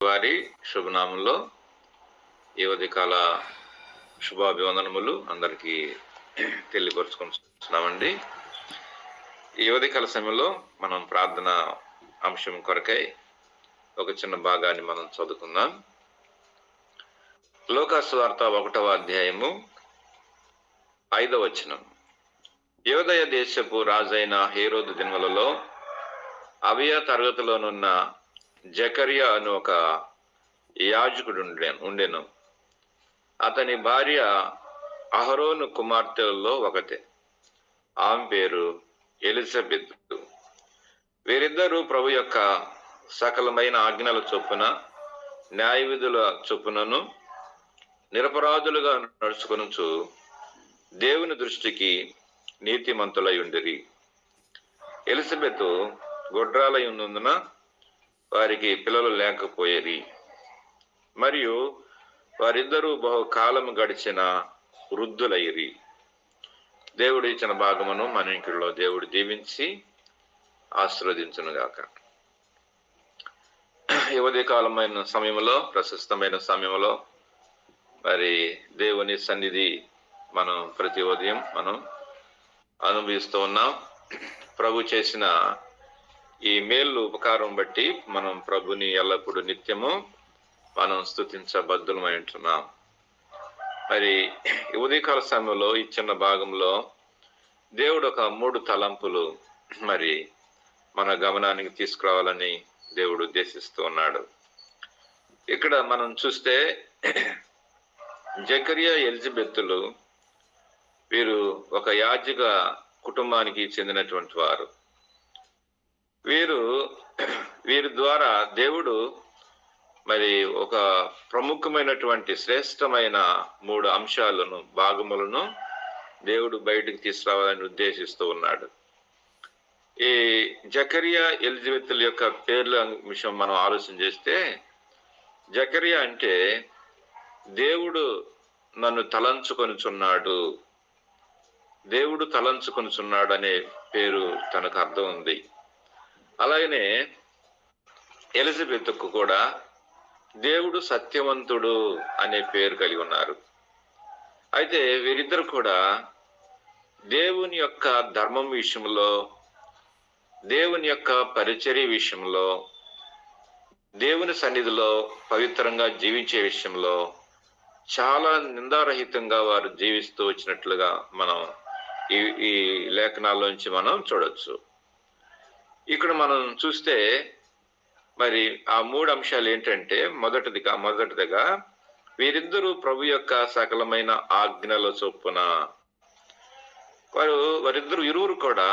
వారి శుభనామంలో ఈ ఉదయకాల శుభాభివందనములు అందరికీ తెలియపరుచుకుంటున్నామండి. ఈ ఉదయకాల సమయంలో మనం ప్రార్థన అంశం కొరకై ఒక చిన్న భాగాన్ని మనం చదువుకుందాం. లూకాసు వార్త 1వ అధ్యాయము 5వ వచనం. యూదయ దేశపు రాజైన హేరోదు దినములలో అబియా తరగతిలోనున్న జకరియా అను ఒక యాజకుడు ఉండెను. అతని భార్య అహరోను కుమార్తెలలో ఒకతే. ఆమె పేరు ఎలిజబెత్. వీరిద్దరూ ప్రభు యొక్క సకలమైన ఆజ్ఞల చొప్పున న్యాయవిధుల చొప్పునను నిరపరాధులుగా నడుచుకొనుచు దేవుని దృష్టికి నీతిమంతులై ఉండిరి. ఎలిజబెత్ గొడ్రాలై ఉన్నందున వారికి పిల్లలు లేకపోయేది. మరియు వారిద్దరూ బహుకాలము గడిచిన వృద్ధులయ్యిరి. దేవుడు ఇచ్చిన భాగమును మన ఇంటిలో దేవుడు దీవించి ఆశీర్వదించునుగాక. ఈ ఉదయకాలమైన సమయంలో, ప్రశస్తమైన సమయంలో మరి దేవుని సన్నిధి మనం ప్రతి ఉదయం మనం అనుభవిస్తూ ఉన్నాం. ప్రభు చేసిన ఈ మేలు ఉపకారం బట్టి మనం ప్రభుని ఎల్లప్పుడూ నిత్యము మనం స్తుతించబద్ధులమై ఉంటున్నాం. మరి ఉదయకాల సమయంలో ఈ చిన్న భాగంలో దేవుడు ఒక 3 తలంపులు మరి మన గమనానికి తీసుకురావాలని దేవుడు ఉద్దేశిస్తూ ఉన్నాడు. ఇక్కడ మనం చూస్తే జకరియా, ఎలిజబెత్తులు వీరు ఒక యాజక కుటుంబానికి చెందినటువంటి వారు. వీరి ద్వారా దేవుడు మరి ఒక ప్రముఖమైనటువంటి శ్రేష్టమైన 3 అంశాలను, భాగములను దేవుడు బయటకు తీసుకురావాలని ఉద్దేశిస్తూ ఉన్నాడు. ఈ జకరియా, ఎలిజబెత్తుల యొక్క పేర్ల విషయం మనం ఆలోచన చేస్తే, జకరియా అంటే దేవుడు నన్ను తలంచుకొనుచున్నాడు, దేవుడు తలంచుకొనుచున్నాడు అనే పేరు తనకు అర్థం ఉంది. అలాగనే ఎలిజబెత్కు కూడా దేవుడు సత్యవంతుడు అనే పేరు కలిగి ఉన్నారు. అయితే వీరిద్దరు కూడా దేవుని యొక్క ధర్మం విషయంలో, దేవుని యొక్క పరిచర్య విషయంలో, దేవుని సన్నిధిలో పవిత్రంగా జీవించే విషయంలో చాలా నిందారహితంగా వారు జీవిస్తూ వచ్చినట్లుగా మనం ఈ లేఖనాల్లోంచి మనం చూడొచ్చు. ఇక్కడ మనం చూస్తే మరి ఆ 3 అంశాలు ఏంటంటే, మొదటిదిగా వీరిద్దరూ ప్రభు యొక్క సకలమైన ఆజ్ఞల చొప్పున ఇరువురు కూడా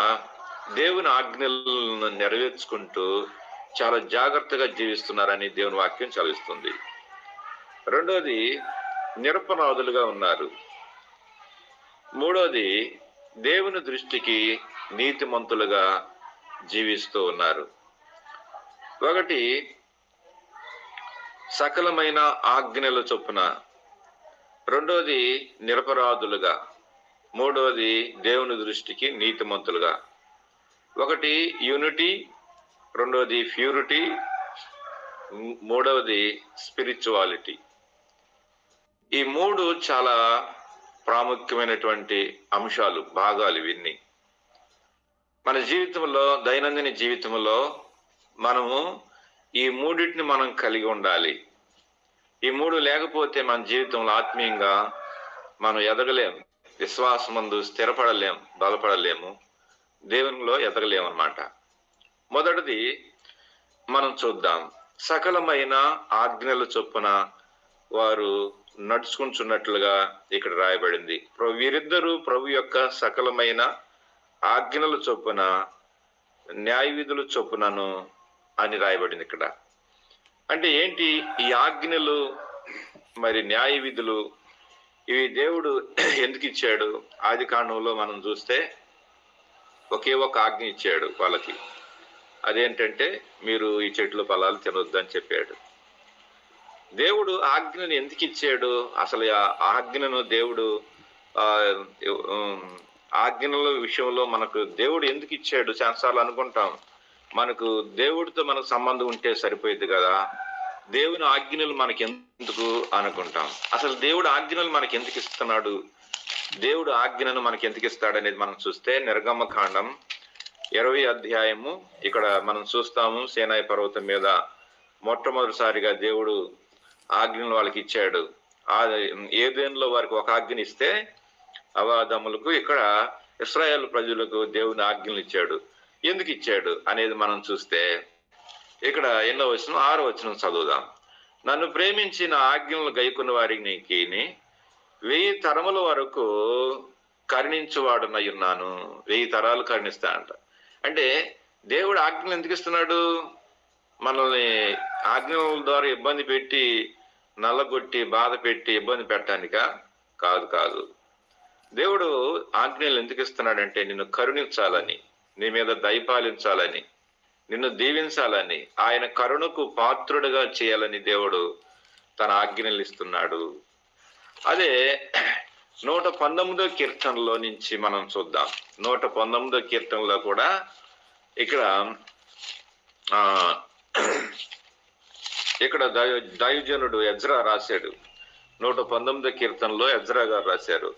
దేవుని ఆజ్ఞలను నెరవేర్చుకుంటూ చాలా జాగ్రత్తగా జీవిస్తున్నారని దేవుని వాక్యం చదివిస్తుంది. రెండోది, నిరపరాధులుగా ఉన్నారు. మూడోది, దేవుని దృష్టికి నీతిమంతులుగా జీవిస్తూ ఉన్నారు. ఒకటి, సకలమైన ఆజ్ఞల చొప్పున. రెండోది, నిరపరాధులుగా. మూడోది, దేవుని దృష్టికి నీతిమంతులుగా. ఒకటి యూనిటీ, రెండోది ప్యూరిటీ, మూడవది స్పిరిచువాలిటీ. ఈ 3 చాలా ప్రాముఖ్యమైనటువంటి అంశాలు, భాగాలు. ఇవన్నీ మన జీవితంలో, దైనందిన జీవితంలో మనము ఈ 3టిని మనం కలిగి ఉండాలి. ఈ 3 లేకపోతే మన జీవితంలో ఆత్మీయంగా మనం ఎదగలేం, విశ్వాసమందు స్థిరపడలేం, బలపడలేము, దేవునిలో ఎదగలేము అన్నమాట. మొదటిది మనం చూద్దాం. సకలమైన ఆజ్ఞల చొప్పున వారు నడుచుకుంటున్నట్లుగా ఇక్కడ రాయబడింది. వీరిద్దరూ ప్రభు యొక్క సకలమైన ఆజ్ఞల చొప్పున న్యాయవిధుల చొప్పునను అని రాయబడింది ఇక్కడ. అంటే ఏంటి ఈ ఆజ్ఞలు, మరి న్యాయ విధులు? ఇవి దేవుడు ఎందుకు ఇచ్చాడు? ఆది కాండంలో మనం చూస్తే ఒకే ఒక ఆజ్ఞ ఇచ్చాడు వాళ్ళకి. అదేంటంటే, మీరు ఈ చెట్ల ఫలాలు తినొద్దని చెప్పాడు. దేవుడు ఆజ్ఞను ఎందుకు ఇచ్చాడు? అసలు ఆ ఆజ్ఞను దేవుడు ఆజ్ఞల విషయంలో మనకు దేవుడు ఎందుకు ఇచ్చాడు? చాలాసార్లు అనుకుంటాం, మనకు దేవుడితో మనకు సంబంధం ఉంటే సరిపోయింది కదా, దేవుని ఆజ్ఞలు మనకి ఎందుకు అనుకుంటాం. అసలు దేవుడు ఆజ్ఞలు మనకి ఎందుకు ఇస్తున్నాడు, దేవుడు ఆజ్ఞలను మనకి ఎందుకు ఇస్తాడు అనేది మనం చూస్తే నిర్గమకాండం 20వ అధ్యాయము ఇక్కడ మనం చూస్తాము. సీనాయి పర్వతం మీద మొట్టమొదటిసారిగా దేవుడు ఆజ్ఞలు వాళ్ళకి ఇచ్చాడు. ఏదెన్లో వారికి ఒక ఆజ్ఞని ఇస్తే అవాదములకు ఇక్కడ ఇశ్రాయేలు ప్రజలకు దేవుని ఆజ్ఞలు ఇచ్చాడు. ఎందుకు ఇచ్చాడు అనేది మనం చూస్తే ఇక్కడ 8వ వచనం 6వ వచనం చదువుదాం. నన్ను ప్రేమించి నా ఆజ్ఞలను గైకున్న వారికి 1000 తరముల వరకు కరుణించువాడునై ఉన్నాను. 1000 తరాలు కరుణిస్తా అంట. అంటే దేవుడు ఆజ్ఞలు ఎందుకు ఇస్తున్నాడు? మనల్ని ఆజ్ఞల ద్వారా ఇబ్బంది పెట్టి, నల్లగొట్టి, బాధ పెట్టి ఇబ్బంది పెట్టడానిక? కాదు. దేవుడు ఆజ్ఞలు ఎందుకు ఇస్తున్నాడంటే నిన్ను కరుణించాలని, నీ మీద దయపాలించాలని, నిన్ను దీవించాలని, ఆయన కరుణకు పాత్రుడుగా చేయాలని దేవుడు తన ఆజ్ఞలు ఇస్తున్నాడు. అదే 119వ కీర్తనలో నుంచి మనం చూద్దాం. 119వ కీర్తనలో కూడా ఇక్కడ దైవజనుడు ఎజ్రా రాశాడు. 119వ కీర్తనలో ఎజ్రా గారు రాశారు.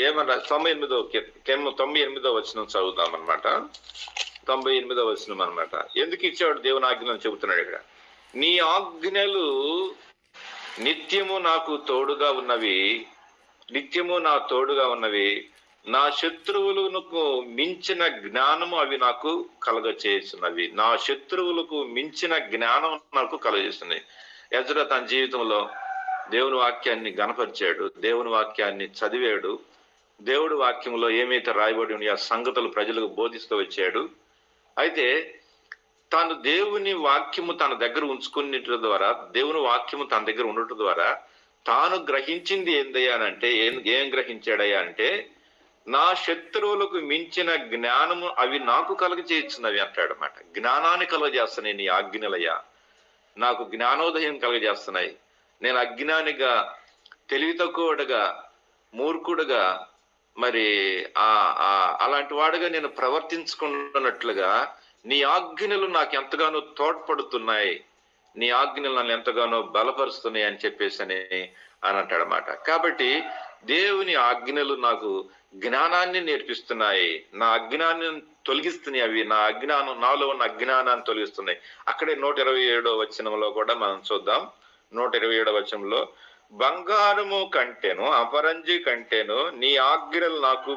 ఏమన్నా 98వ వచనం చదువుదాం అనమాట. 98వ వచనం అనమాట. ఎందుకు ఇచ్చాడు దేవుని ఆజ్ఞలను చెబుతున్నాడు ఇక్కడ. నీ ఆజ్ఞలు నిత్యము నాకు తోడుగా ఉన్నవి, నిత్యము నా తోడుగా ఉన్నవి, నా శత్రువులకు మించిన జ్ఞానము అవి నాకు కలగచేస్తున్నవి. నా శత్రువులకు మించిన జ్ఞానం నాకు కలగజేస్తున్నాయి. ఎజ్రా తన జీవితంలో దేవుని వాక్యాన్ని గణపరిచాడు, దేవుని వాక్యాన్ని చదివాడు, దేవుడి వాక్యంలో ఏమైతే రాయబడి ఉన్నాయో ఆ సంగతులు ప్రజలకు బోధిస్తూ వచ్చాడు. అయితే తాను దేవుని వాక్యము తన దగ్గర ఉంచుకునేట ద్వారా, దేవుని వాక్యము తన దగ్గర ఉండటం ద్వారా తాను గ్రహించింది ఏందయ్యా అంటే ఏం గ్రహించాడయ్యా అంటే, నా శత్రువులకు మించిన జ్ఞానము అవి నాకు కలగజేస్తున్నవి అంటాడు అన్నమాట. జ్ఞానాన్ని కలగజేస్తున్నాయి నీ ఆజ్ఞలయ్యా, నాకు జ్ఞానోదయం కలగజేస్తున్నాయి. నేను అజ్ఞానిగా, తెలివి తక్కువడుగా, మూర్ఖుడుగా, మరి అలాంటి వాడుగా నేను ప్రవర్తించుకున్నట్లుగా నీ ఆజ్ఞలు నాకు ఎంతగానో తోడ్పడుతున్నాయి, నీ ఆజ్ఞలు నన్ను ఎంతగానో బలపరుస్తున్నాయి అని చెప్పేసి అని అంటాడనమాట. కాబట్టి దేవుని ఆజ్ఞలు నాకు జ్ఞానాన్ని నేర్పిస్తున్నాయి, నా అజ్ఞానాన్ని తొలగిస్తున్నాయి. అవి నా అజ్ఞానం, నాలో ఉన్న అజ్ఞానాన్ని తొలగిస్తున్నాయి. అక్కడే 127వ వచనంలో కూడా మనం చూద్దాం. 127వ వచనంలో, బంగారము కంటేను అపరంజి కంటేను నీ ఆజ్ఞలు నాకు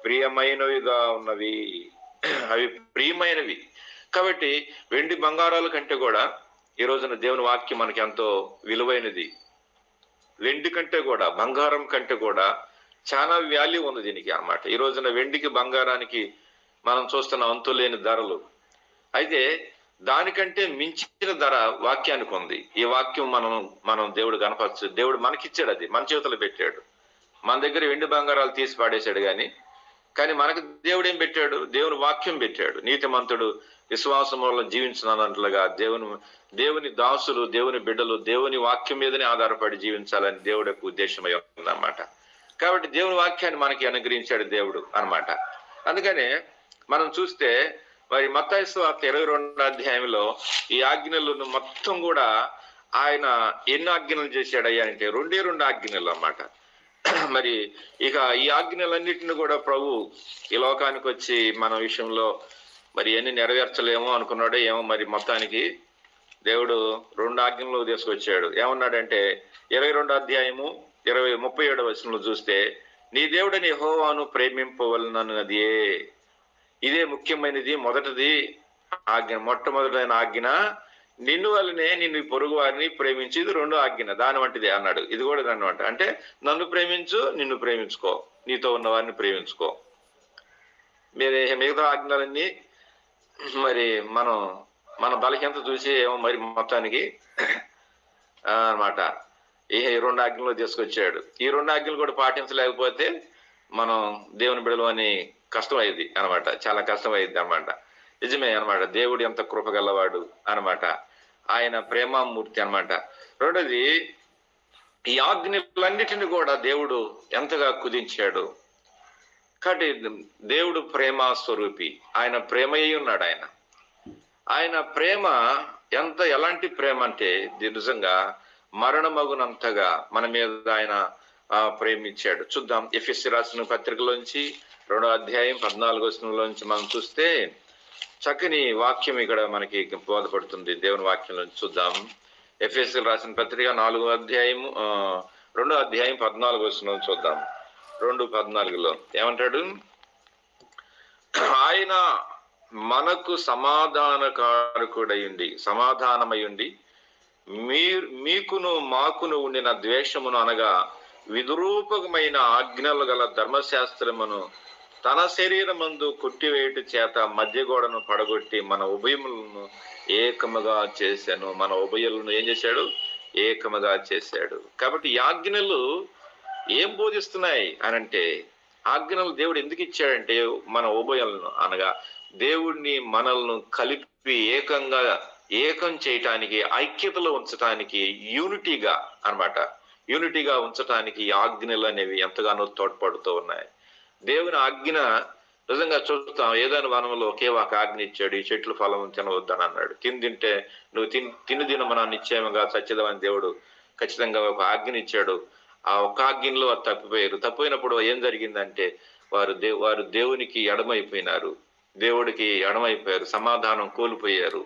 ప్రియమైనవిగా ఉన్నవి. అవి ప్రియమైనవి. కాబట్టి వెండి బంగారాల కంటే కూడా ఈ రోజున దేవుని వాక్యం మనకి ఎంతో విలువైనది. వెండి కంటే కూడా, బంగారం కంటే కూడా చాలా వాల్యూ ఉంది దీనికి అన్నమాట. ఈ రోజున వెండికి బంగారానికి మనం చూస్తున్న అంతులేని ధరలు. అయితే దానికంటే మించిన ధర వాక్యానికి ఉంది. ఈ వాక్యం మనం దేవుడు కనపరచు. దేవుడు మనకిచ్చాడు, అది మన చేతులు పెట్టాడు. మన దగ్గర వెండి బంగారాలు తీసి పాడేశాడు కానీ మనకు దేవుడు ఏం పెట్టాడు? దేవుని వాక్యం పెట్టాడు. నీతిమంతుడు విశ్వాసం వల్ల జీవించినట్లుగా దేవుని దాసులు, దేవుని బిడ్డలు దేవుని వాక్యం మీదనే ఆధారపడి జీవించాలని దేవుడి యొక్క ఉద్దేశమై ఉందన్నమాట. కాబట్టి దేవుని వాక్యాన్ని మనకి అనుగ్రహించాడు దేవుడు అన్నమాట. అందుకనే మనం చూస్తే మరి మత్తయి సువార్త 22వ అధ్యాయంలో ఈ ఆజ్ఞలను మొత్తం కూడా ఆయన ఎన్ని ఆజ్ఞలు చేశాడయ్యా అంటే 2 ఆజ్ఞలు అన్నమాట. మరి ఇక ఈ ఆజ్ఞలన్నిటిని కూడా ప్రభు ఈ లోకానికి వచ్చి మన విషయంలో మరి ఎన్ని నెరవేర్చలేమో అనుకున్నాడో ఏమో, మరి మొత్తానికి దేవుడు 2 ఆజ్ఞలు తీసుకొచ్చాడు. ఏమన్నాడంటే 22వ అధ్యాయము 37వ వచనంలో చూస్తే, నీ దేవుడని యెహోవాను ప్రేమింపవలనన్నది ఇదే ముఖ్యమైనది, మొదటిది ఆజ్ఞ, మొట్టమొదటైన ఆజ్ఞ. నిన్ను వల్లనే నిన్ను పొరుగు వారిని ప్రేమించి, ఇది 2వ ఆజ్ఞ, దాని వంటిది అన్నాడు. ఇది కూడా దాని అంటే నన్ను ప్రేమించు, నిన్ను ప్రేమించుకో, నీతో ఉన్న వారిని ప్రేమించుకో. మిగతా ఆజ్ఞలన్నీ మరి మన బలహీనత చూసి ఏమో మరి మొత్తానికి అన్నమాట ఈ 2 ఆజ్ఞలు తీసుకొచ్చాడు. ఈ 2 ఆజ్ఞలు కూడా పాటించలేకపోతే మనం దేవుని బిడలు అని కష్టమైంది అనమాట, చాలా కష్టమైంది అనమాట. నిజమే అనమాట. దేవుడు ఎంత కృపగలవాడు అనమాట, ఆయన ప్రేమామూర్తి అనమాట. రెండోది, ఈ ఆజ్ఞలన్నిటిని కూడా దేవుడు ఎంతగా కుదించాడు. కాబట్టి దేవుడు ప్రేమ స్వరూపి, ఆయన ప్రేమయ్య ఉన్నాడు. ఆయన ప్రేమ ఎలాంటి ప్రేమ అంటే నిజంగా మరణమగునంతగా మన మీద ఆయన ప్రేమించాడు. చూద్దాం ఎఫెసీ రాసిన పత్రికలోంచి 2వ అధ్యాయం 14వ వచనంలోంచి మనం చూస్తే చక్కని వాక్యం ఇక్కడ మనకి బోధపడుతుంది. దేవుని వాక్యంలోంచి చూద్దాం. ఎఫెసీ రాసిన పత్రిక 4వ అధ్యాయం 2వ అధ్యాయం 14వ వచనం చూద్దాం. 2:14లో ఏమంటాడు? ఆయన మనకు సమాధానకారకుడయుండి సమాధానమయుండి మీకును మాకును ఉండిన ద్వేషమును అనగా విద్రూపకమైన ఆజ్ఞలు గల ధర్మశాస్త్రమును తన శరీరమందు కొట్టివేయుట చేత మధ్యగోడను పడగొట్టి మన ఉభయములను ఏకముగా చేశాను. మన ఉభయులను ఏం చేశాడు? ఏకముగా చేశాడు. కాబట్టి ఈ ఆజ్ఞలు ఏం బోధిస్తున్నాయి అనంటే, ఆజ్ఞలు దేవుడు ఎందుకు ఇచ్చాడంటే మన ఉభయులను అనగా దేవుడిని మనల్ని కలిపి ఏకం చేయటానికి, ఐక్యతలో ఉంచటానికి, యూనిటీగా అన్నమాట, యూనిటీగా ఉంచటానికి ఈ ఆజ్ఞలు అనేవి ఎంతగానో తోడ్పడుతూ ఉన్నాయి. దేవుని ఆజ్ఞ నిజంగా చూస్తాం. ఏదైనా వనంలో ఒకే ఒక ఆజ్ఞ ఇచ్చాడు, ఈ చెట్లు ఫలం తినవద్దని అన్నాడు. తింటే నువ్వు తిని దినమున నిశ్చయముగా చచ్చిదమని దేవుడు ఖచ్చితంగా ఒక ఆజ్ఞ ఇచ్చాడు. ఆ ఒక్క ఆజ్ఞలో వారు తప్పిపోయారు. తప్పిపోయినప్పుడు ఏం జరిగిందంటే వారు దేవునికి ఎడమైపోయినారు, దేవుడికి ఎడమైపోయారు, సమాధానం కోల్పోయారు,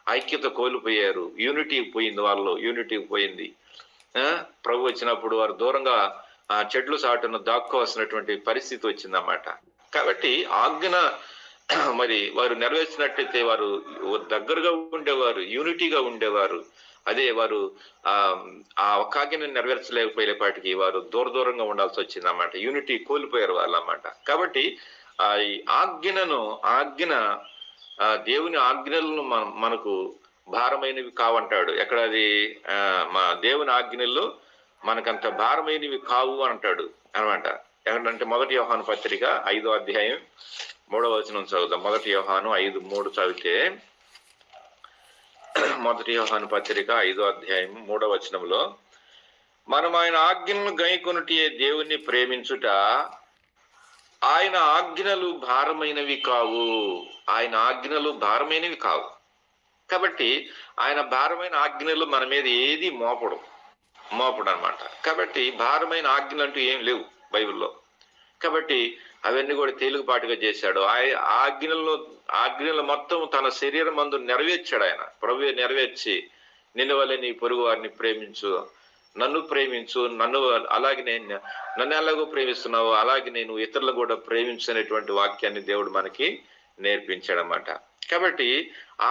ఐక్యత కోల్పోయారు, యూనిటీ పోయింది, వాళ్ళు యూనిటీ పోయింది. ప్రభు వచ్చినప్పుడు వారు దూరంగా ఆ చెట్లు సాటును దాక్కోవాల్సినటువంటి పరిస్థితి వచ్చిందన్నమాట. కాబట్టి ఆజ్ఞ మరి వారు నెరవేర్చినట్టయితే వారు దగ్గరగా ఉండేవారు, యూనిటీగా ఉండేవారు. అదే వారు ఆ ఒక్క ఆజ్ఞను నెరవేర్చలేకపోయేపాటికి వారు దూరంగా ఉండాల్సి వచ్చిందన్నమాట. యూనిటీ కోల్పోయారు వాళ్ళు అన్నమాట. కాబట్టి ఈ ఆజ్ఞ దేవుని ఆజ్ఞలను మనకు భారమైనవి కావంటాడు. ఎక్కడ అది మా దేవుని ఆజ్ఞల్లో మనకంత భారమైనవి కావు అంటాడు అనమాట. ఎక్కడంటే 1 యోహాను పత్రిక 5వ అధ్యాయం 3వ వచనం చదువుదాం. 1 యోహాను 5:3 చదివితే, 1 యోహాను పత్రిక 5వ అధ్యాయం 3వ వచనంలో, మనం ఆయన ఆజ్ఞలను గైకొనుటే దేవుణ్ణి ప్రేమించుట, ఆయన ఆజ్ఞలు భారమైనవి కావు. ఆయన ఆజ్ఞలు భారమైనవి కావు. కాబట్టి ఆయన భారమైన ఆజ్ఞలు మన మీద ఏది మోపడు అనమాట. కాబట్టి భారమైన ఆజ్ఞలు అంటూ ఏం లేవు బైబిల్లో. కాబట్టి అవన్నీ కూడా తేలికపాటుగా చేశాడు. ఆజ్ఞలు మొత్తం తన శరీరం మందు నెరవేర్చాడు ఆయన. ప్రభువే నెరవేర్చి, నిన్ను వల్లే నీ పొరుగు వారిని ప్రేమించు, నన్ను ప్రేమించు, అలాగే నన్ను ఎలాగో ప్రేమిస్తున్నావు అలాగే నేను ఇతరులను కూడా ప్రేమించనేటువంటి వాక్యాన్ని దేవుడు మనకి నేర్పించాడనమాట. కాబట్టి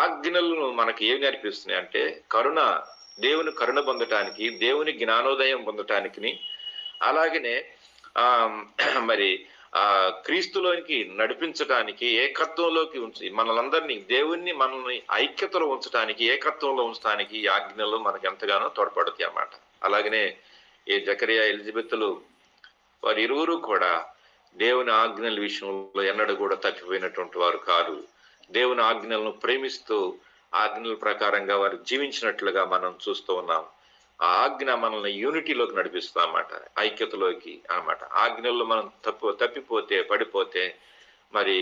ఆజ్ఞలను మనకి ఏం నేర్పిస్తున్నాయి అంటే దేవుని కరుణ పొందటానికి, దేవుని జ్ఞానోదయం పొందటానికి, అలాగనే మరి క్రీస్తులోనికి నడిపించటానికి, ఏకత్వంలోకి ఉంచి మనల్ని ఐక్యతలో ఉంచడానికి, ఏకత్వంలో ఉంచడానికి ఈ ఆజ్ఞలు మనకు ఎంతగానో తోడ్పడుతాయి అన్నమాట. అలాగనే ఈ జకరియా, ఎలిజబెత్లు వారు ఇరువురు కూడా దేవుని ఆజ్ఞల విషయంలో ఎన్నడూ కూడా తప్పిపోయినటువంటి వారు కాదు. దేవుని ఆజ్ఞలను ప్రేమిస్తూ ఆజ్ఞల ప్రకారంగా వారు జీవించినట్లుగా మనం చూస్తూ ఉన్నాం. ఆ ఆజ్ఞ మనల్ని యూనిటీలోకి నడిపిస్తాం అన్నమాట, ఐక్యతలోకి అన్నమాట. ఆజ్ఞల్లో మనం పడిపోతే మరి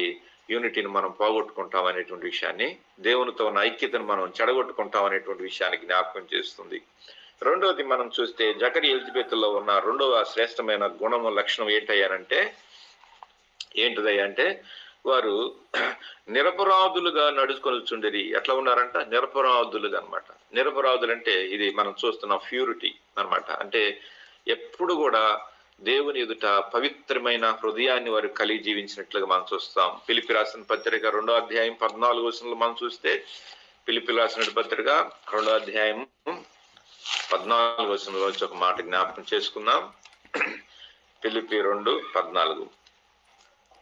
యూనిటీని మనం పోగొట్టుకుంటాం అనేటువంటి విషయాన్ని, దేవునితో ఉన్న ఐక్యతను మనం చెడగొట్టుకుంటాం అనేటువంటి విషయాన్ని జ్ఞాపకం చేస్తుంది. రెండవది మనం చూస్తే జకరియా, ఎలిజబెత్లో ఉన్న రెండవ శ్రేష్టమైన గుణము, లక్షణం ఏంటిదయ్యంటే వారు నిరపరాధులుగా నడుచుకొనిచుండేది. ఎట్లా ఉన్నారంట? నిరపరాధులుగా అనమాట. నిరపరాధులు అంటే ఇది మనం చూస్తున్న ప్యూరిటీ అనమాట. అంటే ఎప్పుడు కూడా దేవుని ఎదుట పవిత్రమైన హృదయాన్ని వారు కలిగి జీవించినట్లుగా మనం చూస్తాం. ఫిలిప్పీ రాసిన పత్రిక 2వ అధ్యాయం 14వ వచనంలో మనం చూస్తే, ఫిలిప్పీ రాసిన పత్రిక 2వ అధ్యాయం 14వ వచనంలో ఒక మాట జ్ఞాపకం చేసుకుందాం. ఫిలిప్పీ 2:14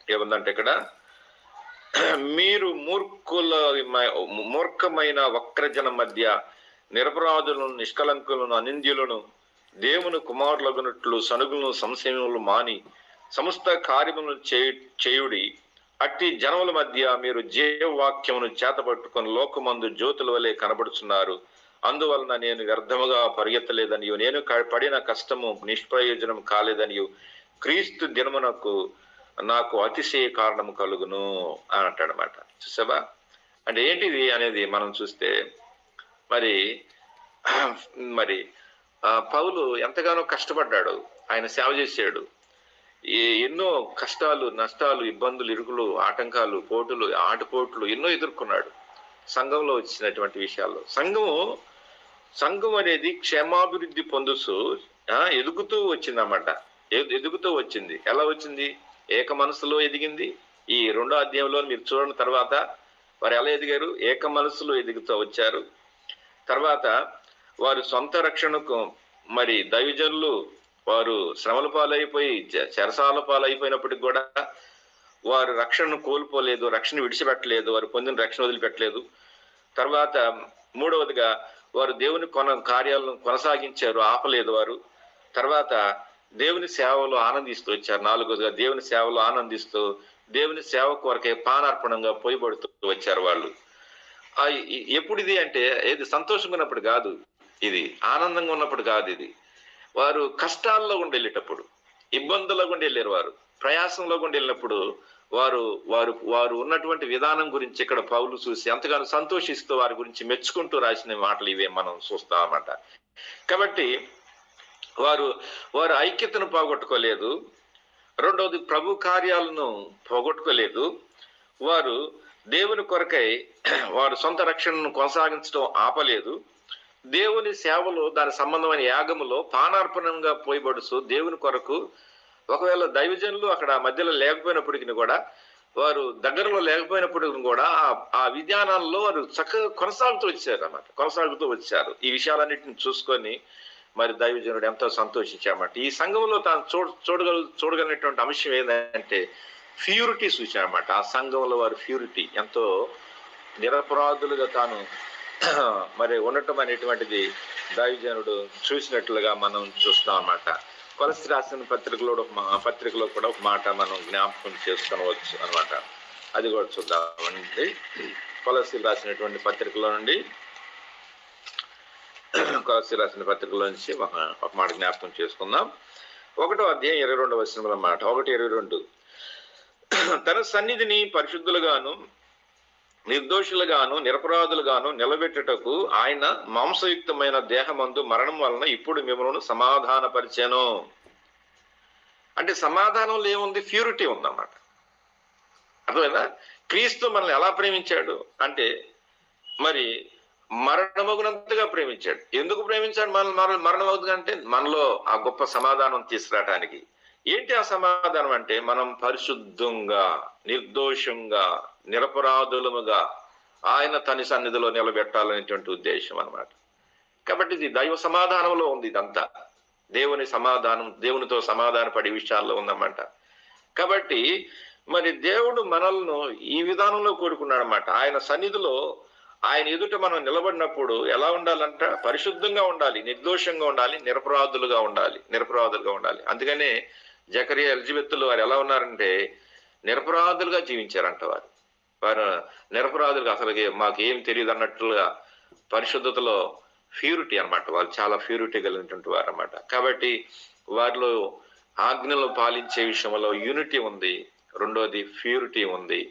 ఏముందంటే, ఇక్కడ మీరు మూర్ఖమైన వక్రజన మధ్య నిరపరాధులను, నిష్కలంకులను, అనింద్యులను, దేవుని కుమారులగునట్లు సనుగులను, సంశయములు మాని సమస్త కార్యములను చేయుడి. అట్టి జనముల మధ్య మీరు జీవవాక్యమును చేతపట్టుకొని లోకమందు జ్యోతుల వలె కనబడుచున్నారు. అందువలన నేను వ్యర్థముగా పరిగెత్తలేదనియు, నేను పడిన కష్టము నిష్ప్రయోజనం కాలేదనియు, క్రీస్తు దినమునకు నాకు అతిశయ కారణము కలుగును అని అంటాడనమాట. చూసావా? అంటే ఏంటిది అనేది మనం చూస్తే, మరి మరి పౌలు ఎంతగానో కష్టపడ్డాడు, ఆయన సేవ చేశాడు. ఎన్నో కష్టాలు, నష్టాలు, ఇబ్బందులు, ఇరుకులు, ఆటంకాలు, పోటులు, ఆటుపోట్లు ఎన్నో ఎదుర్కొన్నాడు సంఘంలో వచ్చినటువంటి విషయాల్లో. సంఘం అనేది క్షేమాభివృద్ధి పొందుతూ ఎదుగుతూ వచ్చిందన్నమాట. ఎదుగుతూ వచ్చింది. ఎలా వచ్చింది? ఏక మనసులో ఎదిగింది. ఈ 2వ అధ్యాయంలో మీరు చూడని తర్వాత వారు ఎలా ఎదిగారు? ఏక మనసులో ఎదుగుతూ వచ్చారు. తర్వాత వారు సొంత రక్షణకు మరి దైవజనులు వారు శ్రమల పాలైపోయి చెరసాల పాలైపోయినప్పటికి కూడా వారు రక్షణను కోల్పోలేదు, రక్షణ విడిచిపెట్టలేదు, వారు పొందిన రక్షణ వదిలిపెట్టలేదు. తర్వాత 3వదిగా వారు దేవుని కార్యాలను కొనసాగించారు, ఆపలేదు వారు. తర్వాత దేవుని సేవలో ఆనందిస్తూ వచ్చారు. 4వదిగా దేవుని సేవలో ఆనందిస్తూ దేవుని సేవ కొరకే పానార్పణంగా పోయబడుతూ వచ్చారు వాళ్ళు. ఎప్పుడు ఇది అంటే ఏది సంతోషంగా ఉన్నప్పుడు కాదు, ఇది ఆనందంగా ఉన్నప్పుడు కాదు, ఇది వారు కష్టాల్లో గుండి వెళ్ళేటప్పుడు, ఇబ్బందుల్లో గుండి వెళ్ళారు, వారు ప్రయాసంలో గుండి వెళ్ళినప్పుడు వారు వారు వారు ఉన్నటువంటి విధానం గురించి ఇక్కడ పౌలు చూసి ఎంతగానో సంతోషిస్తూ వారి గురించి మెచ్చుకుంటూ రాసిన మాటలు ఇవే మనం చూస్తామన్నమాట. కాబట్టి వారు ఐక్యతను పోగొట్టుకోలేదు. 2వది ప్రభు కార్యాలను పోగొట్టుకోలేదు. వారు దేవుని కొరకై వారు సొంత రక్షణను కొనసాగించడం ఆపలేదు. దేవుని సేవలో దాని సంబంధమైన యాగములో పానార్పణంగా పోయబడుతూ దేవుని కొరకు ఒకవేళ దైవజనులు అక్కడ మధ్యలో లేకపోయినప్పటికీ కూడా, వారు దగ్గరలో లేకపోయినప్పటికీ కూడా ఆ విధానాల్లో వారు చక్కగా కొనసాగుతూ వచ్చారు. ఈ విషయాలన్నింటిని చూసుకొని మరి దైవజనుడు ఎంతో సంతోషించామట. ఈ సంఘంలో తాను చూడగలిగినటువంటి అంశం ఏంటంటే ప్యూరిటీ చూశామట. ఆ సంఘంలో వారు ప్యూరిటీ ఎంతో నిరపరాధులుగా తాను మరి ఉండటం అనేటువంటిది దైవజనుడు చూసినట్లుగా మనం చూస్తాం అన్నమాట. కొలస్సీ రాసిన పత్రికలో కూడా ఒక మాట మనం జ్ఞాపకం చేసుకొనవచ్చు అనమాట. అది కూడా చూద్దామండి. కొలస్సీ రాసినటువంటి పత్రికలో నుంచి ఒక మాట జ్ఞాపకం చేసుకుందాం. 1వ అధ్యాయం 22వ వచనం మాట. 1:22 తన సన్నిధిని పరిశుద్ధులుగాను నిర్దోషులుగాను నిరపరాధులుగాను నిలబెట్టుటకు ఆయన మాంసయుక్తమైన దేహమందు మరణం వలన ఇప్పుడు మిమ్మల్ని సమాధానపరిచాను. అంటే సమాధానంలో ఏముంది? ప్యూరిటీ ఉందన్నమాట. అర్థమైందా? క్రీస్తు మనల్ని ఎలా ప్రేమించాడు అంటే మరి మరణమగునంతగా ప్రేమించాడు. ఎందుకు ప్రేమించాడు మనల్ని మరణమవుతుంది అంటే మనలో ఆ గొప్ప సమాధానం తీసుకురావటానికి. ఏంటి ఆ సమాధానం అంటే మనం పరిశుద్ధంగా, నిర్దోషంగా, నిరపరాధులముగా ఆయన తన సన్నిధిలో నిలబెట్టాలనేటువంటి ఉద్దేశం అన్నమాట. కాబట్టి ఇది దైవ సమాధానంలో ఉంది. ఇదంతా దేవుని సమాధానం, దేవునితో సమాధాన పడే విషయాల్లో ఉందన్నమాట. కాబట్టి మరి దేవుడు మనల్ని ఈ విధానంలో కోరుకున్నాడన్నమాట. ఆయన సన్నిధిలో ఆయన ఎదుట మనం నిలబడినప్పుడు ఎలా ఉండాలంట? పరిశుద్ధంగా ఉండాలి, నిర్దోషంగా ఉండాలి, నిరపరాధులుగా ఉండాలి. అందుకనే జకరియా, ఎలిజబెత్తులు వారు ఎలా ఉన్నారంటే నిరపరాధులుగా జీవించారంట. వారు నిరపరాధులుగా, అసలు మాకు ఏం తెలియదు అన్నట్లుగా పరిశుద్ధతలో ప్యూరిటీ అన్నమాట. వాళ్ళు చాలా ప్యూరిటీ కలిగినటువంటి వారు అన్నమాట. కాబట్టి వారిలో ఆజ్ఞలు పాలించే విషయంలో యూనిటీ ఉంది. 2వది ప్యూరిటీ ఉంది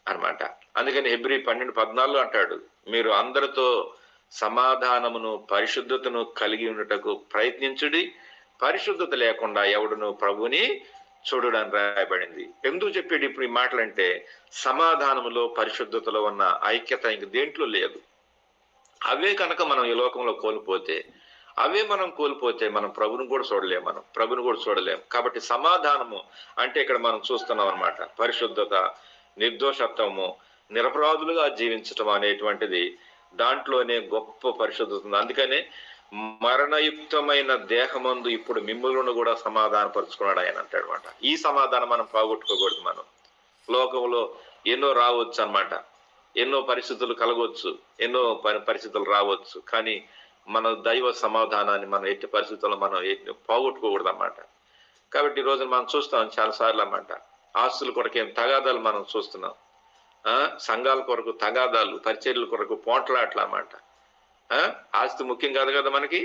అన్నమాట. అందుకని హెబ్రీ 12:14 అంటాడు, మీరు అందరితో సమాధానమును పరిశుద్ధతను కలిగి ఉండటకు ప్రయత్నించుడి, పరిశుద్ధత లేకుండా ఎవడును ప్రభుని చూడడానికి రాయబడింది. ఎందుకు చెప్పాడు ఇప్పుడు ఈ మాటలంటే సమాధానములో పరిశుద్ధతలో ఉన్న ఐక్యత ఇంక దేంట్లో లేదు. అవే కనుక మనం ఈ లోకంలో కోల్పోతే మనం ప్రభుని కూడా చూడలేం. కాబట్టి సమాధానము అంటే ఇక్కడ మనం చూస్తున్నాం అన్నమాట. పరిశుద్ధత, నిర్దోషత్వము, నిరపరాధులుగా జీవించటం అనేటువంటిది దాంట్లోనే గొప్ప పరిశుద్ధత ఉంది. అందుకనే మరణయుక్తమైన దేహమందు ఇప్పుడు మిమ్ములను కూడా సమాధానపరుచుకున్నాడు ఆయన అంటాడు అనమాట. ఈ సమాధానం మనం పోగొట్టుకోకూడదు. మనం లోకంలో ఎన్నో రావచ్చు అన్నమాట, ఎన్నో పరిస్థితులు కలగవచ్చు, ఎన్నో పరిస్థితులు రావచ్చు. కానీ మన దైవ సమాధానాన్ని మనం ఎట్టి పరిస్థితుల్లో మనం పోగొట్టుకోకూడదు అన్నమాట. కాబట్టి ఈ రోజున మనం చూస్తాం చాలాసార్లు అన్నమాట, ఆస్తుల కొరకేం తగాదాలు మనం చూస్తున్నాం. సంఘాల కొరకు తగాదాలు, పరిచర్యల కొరకు పోట్లాట్లు అన్నమాట. ఆస్తి ముఖ్యం కాదు కదా మనకి.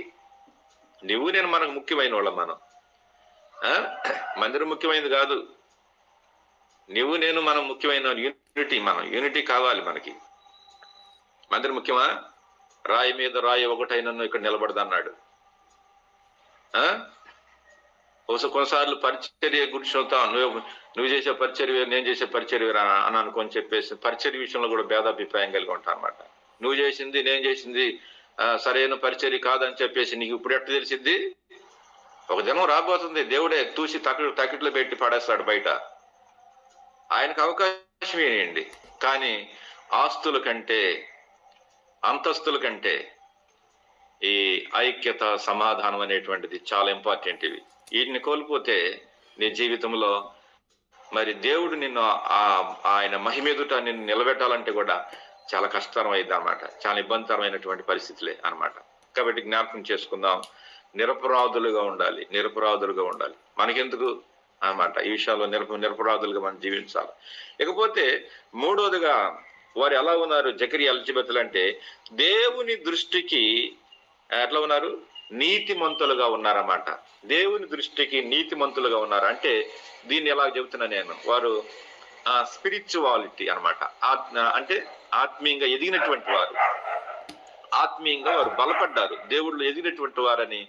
నువ్వు నేను మనకు ముఖ్యమైన వాళ్ళం. మనం మందిరం ముఖ్యమైనది కాదు, నువ్వు నేను మనం ముఖ్యమైన యూనిటీ కావాలి మనకి. మందిరం ముఖ్యమా? రాయి మీద రాయి ఒకటైనను ఇక్కడ నిలబడదన్నాడు. కొన్నిసార్లు పరిచర్య గురించి నువ్వు చేసే పరిచర్య నేను చేసే పరిచర్య అని అనుకొని చెప్పేసి పరిచర్య విషయంలో కూడా భేదాభిప్రాయం కలిగి ఉంటాను అనమాట. నువ్వు చేసింది నేను చేసింది సరైన పరిచర్య కాదని చెప్పేసి నీకు ఇప్పుడు ఎట్లా తెలిసింది? ఒక దినం రాబోతుంది, దేవుడే తూసి తకిట్లో పెట్టి పడేస్తాడు బయట. ఆయనకు అవకాశం ఏంటి? కానీ ఆస్తుల కంటే అంతస్తుల కంటే ఈ ఐక్యత, సమాధానం అనేటువంటిది చాలా ఇంపార్టెంట్. ఇవి వీటిని కోల్పోతే నీ జీవితంలో మరి దేవుడు నిన్ను ఆయన మహిమెదుట నిన్ను నిలబెట్టాలంటే కూడా చాలా కష్టతరం అయింది అనమాట. చాలా ఇబ్బందికరమైనటువంటి పరిస్థితులే అనమాట. కాబట్టి జ్ఞాపకం చేసుకుందాం, నిరపరాధులుగా ఉండాలి, నిరపరాధులుగా ఉండాలి. మనకెందుకు అన్నమాట ఈ విషయాల్లో నిరపరాధులుగా మనం జీవించాలి. ఇకపోతే మూడోదిగా వారు ఎలా ఉన్నారు జకరియా ఎలిజబెతులు అంటే దేవుని దృష్టికి ఎట్లా ఉన్నారు? నీతిమంతులుగా ఉన్నారన్నమాట. దేవుని దృష్టికి నీతిమంతులుగా ఉన్నారు అంటే దీన్ని ఎలా చెబుతున్నా నేను, వారు స్పిరిచువాలిటీ అనమాట. అంటే ఆత్మీయంగా ఎదిగినటువంటి వారు, ఆత్మీయంగా వారు బలపడ్డారు, దేవుళ్ళు ఎదిగినటువంటి వారని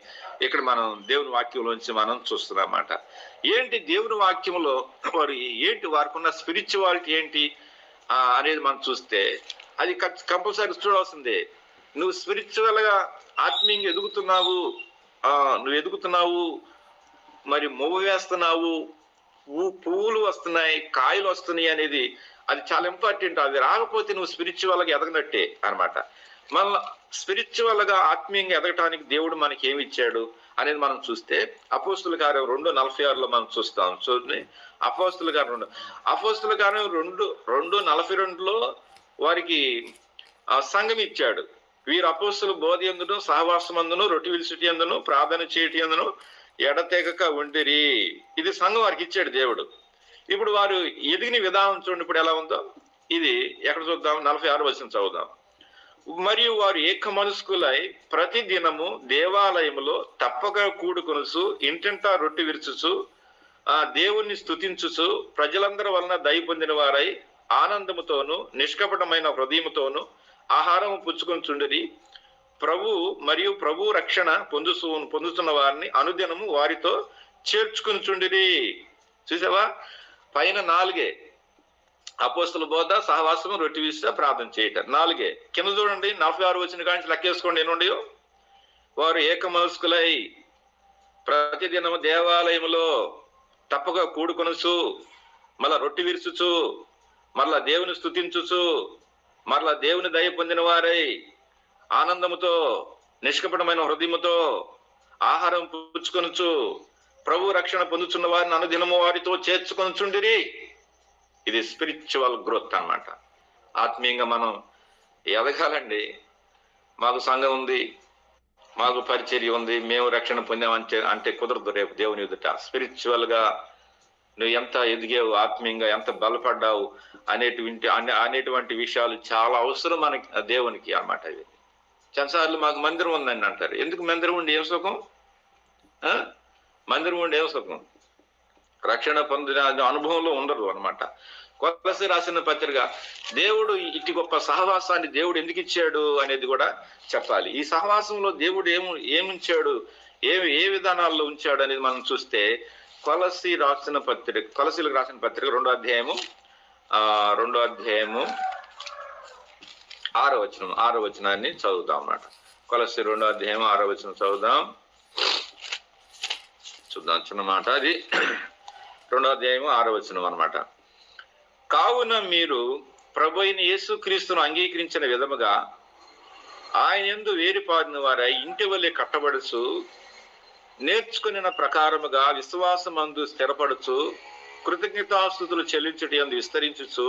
ఇక్కడ మనం దేవుని వాక్యంలోంచి మనం చూస్తున్నాం అన్నమాట. ఏంటి దేవుని వాక్యంలో వారు ఏంటి, వారికి ఉన్న స్పిరిచువాలిటీ ఏంటి అనేది మనం చూస్తే అది కంపల్సరీ చూడాల్సిందే. నువ్వు స్పిరిచువల్ గా ఆత్మీయంగా ఎదుగుతున్నావు, నువ్వు ఎదుగుతున్నావు, మరి మొవ్వ వేస్తున్నావు, పువ్వులు వస్తున్నాయి, కాయలు వస్తున్నాయి అనేది అది చాలా ఇంపార్టెంట్. అది రాకపోతే నువ్వు స్పిరిచువల్ గా ఎదగనట్టే అనమాట. మళ్ళీ స్పిరిచువల్ గా ఆత్మీయంగా ఎదగటానికి దేవుడు మనకి ఏమి ఇచ్చాడు అనేది మనం చూస్తే అపోస్తుల కార్యం 2:46 మనం చూస్తాం. చూడండి, అపోస్తుల కార్యం 2:42 వారికి సంఘం ఇచ్చాడు. వీరు అపోస్తుల బోధ ఎందును, సహవాసమందును, రొట్టె విరుచుట ఎందును, ప్రార్థన చేయటి ఎందును ఎడతెగక ఉండిరి. ఇది సంఘం వారికి ఇచ్చాడు దేవుడు. ఇప్పుడు వారు ఎదిగిన విధానం చూడండి ఇప్పుడు ఎలా ఉందో. ఇది ఎక్కడ చూద్దాం? 46 వచనం చదువుదాం. మరియు వారు ఏక మనస్కులై ప్రతి దినము దేవాలయములో తప్పక కూడుకొనుచు, ఇంటింటా రొట్టె విరుచుచు, దేవుణ్ణి స్తుతించుచు, ప్రజలందరి వలన దయ పొందిన వారై ఆనందముతోను నిష్కపటమైన హృదయముతోను ఆహారము పుచ్చుకొనుచుండిరి. ప్రభు రక్షణ పొందుతున్న వారిని అనుదినము వారితో చేర్చుకొనుచుండిరి. చూసావా? పైన 4 అపోస్తుల బోధ, సహవాసము, రొట్టె విరుచుట, ప్రార్థన చేయటం 4. కింద చూడండి 46 వచ్చిన కాంచి లెక్కేసుకోండి ఎన్నుండి. వారు ఏక మనస్కులై ప్రతిదినము దేవాలయములో తప్పగా కూడుకొనుచు, మళ్ళా రొట్టె విరుచుచు, మరలా దేవుని స్తుతించుచు, మరలా దేవుని దయ పొందిన వారై ఆనందముతో నిష్కపటమైన హృదయముతో ఆహారం పుచ్చుకొనుచు, ప్రభు రక్షణ పొందుతున్న వారిని అనుదినము వారితో చేర్చుకొనుచుండిరి. ఇది స్పిరిచువల్ గ్రోత్ అన్నమాట. ఆత్మీయంగా మనం ఎదగాలండి. మాకు సంఘం ఉంది, మాకు పరిచర్య ఉంది, మేము రక్షణ పొందామంటే అంటే కుదరదు. రేపు దేవుని ఎదుట స్పిరిచువల్ గా నువ్వు ఎంత ఎదిగావు, ఆత్మీయంగా ఎంత బలపడ్డావు అనేటువంటి విషయాలు చాలా అవసరం మనకి, దేవునికి అన్నమాట. ఇది చాలాసార్లు మాకు మందిరం ఉందని అంటారు. ఎందుకు మందిరం ఉండి ఏం సుఖం? మందిరం ఉండి ఏం సుఖం? రక్షణ పొందిన అనుభవంలో ఉండరు అనమాట. కొలస్సీ రాసిన పత్రిక, దేవుడు ఇటు గొప్ప సహవాసాన్ని దేవుడు ఎందుకు ఇచ్చాడు అనేది కూడా చెప్పాలి. ఈ సహవాసంలో దేవుడు ఏముంచాడు, ఏ విధానాల్లో ఉంచాడు అనేది మనం చూస్తే కొలస్సీలకు రాసిన పత్రిక 2వ అధ్యాయము 6వ వచనాన్ని చదువుదాం అన్నమాట. కొలస్సీ 2వ అధ్యాయం 6వ వచనం చదువుదాం. చూద్దాం చిన్న మాట. అది 2వ అధ్యాయం 6వ వచనం అన్నమాట. కావున మీరు ప్రభు అయిన యేసుక్రీస్తును అంగీకరించిన విధముగా ఆయన యందు వేరుపారిన వారై ఇంటి వలె కట్టబడుచు, నేర్చుకున్న ప్రకారముగా విశ్వాసమందు స్థిరపడుచు, కృతజ్ఞతాస్తుతులు చెల్లించుట యందు విస్తరించుచు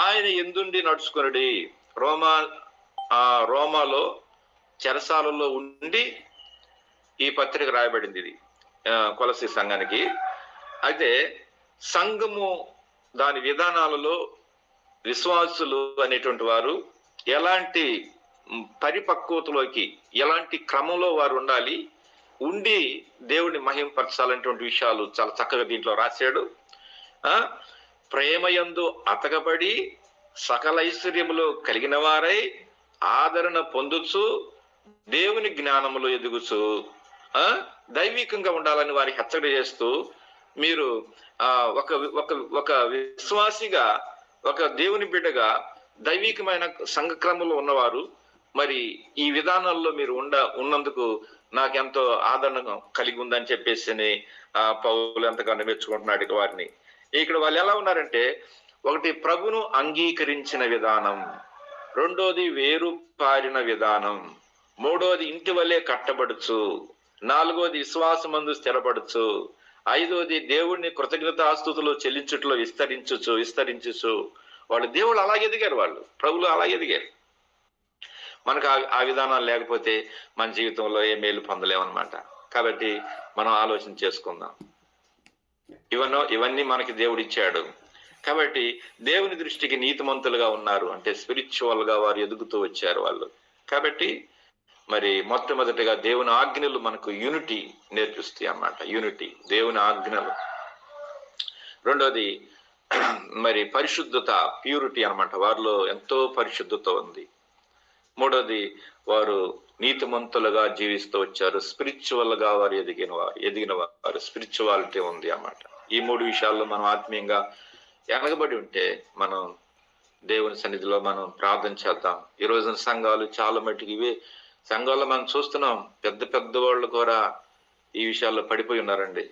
ఆయన యందుండి నడుచుకునుడి. రోమాలో చెరసాలలో ఉండి ఈ పత్రిక రాయబడింది. ఇది కొలస్సీ సంఘానికి. అయితే సంఘము దాని విధానాలలో విశ్వాసులు అనేటువంటి వారు ఎలాంటి పరిపక్వతలోకి, ఎలాంటి క్రమంలో వారు ఉండి దేవుడిని మహింపరచాలనేటువంటి విషయాలు చాలా చక్కగా దీంట్లో రాశాడు. ప్రేమయందు అతకబడి సకల ఐశ్వర్యములో కలిగిన వారై ఆదరణ పొందుచు దేవుని జ్ఞానములో ఎదుగుచు దైవికంగా ఉండాలని వారికి హెచ్చరిక చేస్తూ, మీరు ఒక ఒక ఒక విశ్వాసిగా, ఒక దేవుని బిడ్డగా, దైవికమైన సంఘక్రమంలో ఉన్నవారు మరి ఈ విధానాల్లో మీరు ఉన్నందుకు నాకెంతో ఆదరణ కలిగి ఉందని చెప్పేసి పౌలు ఎంతగానో మెచ్చుకుంటున్నాడు ఇక వారిని. ఇక్కడ వాళ్ళు ఎలా ఉన్నారంటే, ఒకటి ప్రభును అంగీకరించిన విధానం, రెండోది వేరు పారిన విధానం, మూడోది ఇంటి వల్లే కట్టబడుచు, నాలుగోది విశ్వాసమందు స్థిరపడుచు, ఐదోది దేవుణ్ణి కృతజ్ఞతాస్తుతులు చెల్లించుట్లో విస్తరించుచు వాళ్ళు దేవుళ్ళు అలాగే ఎదిగారు, వాళ్ళు ప్రభులు అలాగే ఎదిగారు. మనకు ఆ విధానాలు లేకపోతే మన జీవితంలో ఏ మేలు పొందలేమన్నమాట. కాబట్టి మనం ఆలోచన చేసుకుందాం. ఇవన్నీ మనకి దేవుడు ఇచ్చాడు. కాబట్టి దేవుని దృష్టికి నీతిమంతులుగా ఉన్నారు అంటే స్పిరిచువల్ గా వారు ఎదుగుతూ వచ్చారు వాళ్ళు. కాబట్టి మరి మొట్టమొదటిగా దేవుని ఆజ్ఞలు మనకు యూనిటీ నేర్పిస్తాయి అన్నమాట. యూనిటీ, దేవుని ఆజ్ఞలు. రెండోది మరి పరిశుద్ధత, ప్యూరిటీ అన్నమాట. వారిలో ఎంతో పరిశుద్ధత ఉంది. మూడోది వారు నీతిమంతులుగా జీవిస్తూ వచ్చారు. స్పిరిచువల్ గా వారు ఎదిగిన వారు స్పిరిచువాలిటీ ఉంది అన్నమాట. ఈ మూడు విషయాల్లో మనం ఆత్మీయంగా ఎనగబడి ఉంటే మనం దేవుని సన్నిధిలో మనం ప్రార్థన చేద్దాం. ఈ రోజున సంఘాలు చాలా మటుకు ఇవే సంఘాల్లో మనం చూస్తున్నాం. పెద్ద పెద్ద వాళ్ళు కూడా ఈ విషయాల్లో పడిపోయి ఉన్నారండి.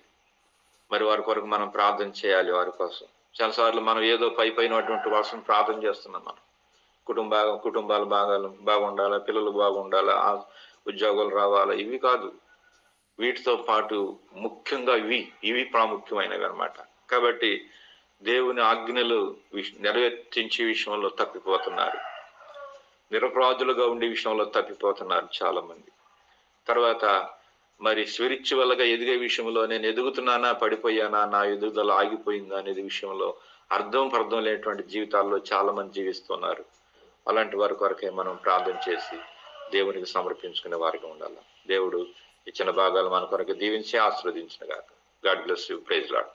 మరి వారి కొరకు మనం ప్రార్థన చేయాలి. వారి కోసం చాలాసార్లు మనం ఏదో పైనటువంటి కోసం ప్రార్థన చేస్తున్నాం. మనం కుటుంబాలు బాగుండాలా, పిల్లలు బాగుండాలా, ఉద్యోగాలు రావాలా, ఇవి కాదు. వీటితో పాటు ముఖ్యంగా ఇవి ప్రాముఖ్యమైనవి అన్నమాట. కాబట్టి దేవుని ఆజ్ఞలు నెరవేర్చే విషయంలో తప్పిపోతున్నారు. నిరపరాధులుగా ఉండే విషయంలో తప్పిపోతున్నారు చాలా మంది. తర్వాత మరి స్పిరిచువల్ గా ఎదిగే విషయంలో నేను ఎదుగుతున్నానా, పడిపోయానా, నా ఎదుగుదల ఆగిపోయిందా అనేది విషయంలో అర్థం లేనటువంటి జీవితాల్లో చాలా మంది జీవిస్తున్నారు. అలాంటి వారి కొరకే మనం ప్రార్థన చేసి దేవునికి సమర్పించుకునే వారిగా ఉండాలి. దేవుడు ఇచ్చిన భాగాలు మన కొరకు దీవించి ఆశీర్వదించిన గాక. God bless you. Praise lord.